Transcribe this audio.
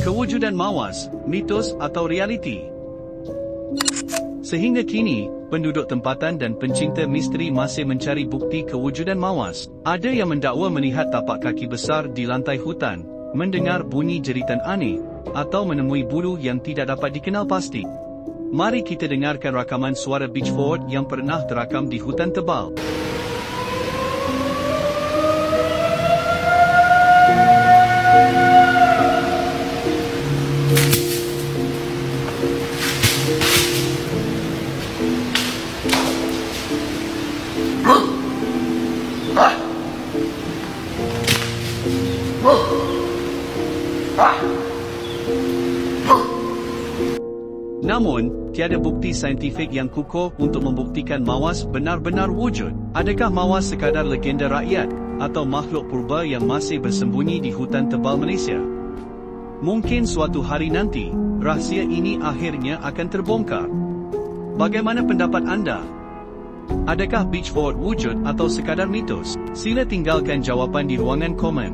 Kewujudan mawas, mitos atau realiti? Sehingga kini, penduduk tempatan dan pencinta misteri masih mencari bukti kewujudan mawas. Ada yang mendakwa melihat tapak kaki besar di lantai hutan, mendengar bunyi jeritan aneh, atau menemui bulu yang tidak dapat dikenal pasti. Mari kita dengarkan rakaman suara Beachford yang pernah terakam di hutan tebal. Namun, tiada bukti saintifik yang kukuh untuk membuktikan mawas benar-benar wujud. Adakah mawas sekadar legenda rakyat, atau makhluk purba yang masih bersembunyi di hutan tebal Malaysia? Mungkin suatu hari nanti, rahsia ini akhirnya akan terbongkar. Bagaimana pendapat anda? Adakah Beachford wujud atau sekadar mitos? Sila tinggalkan jawapan di ruangan komen.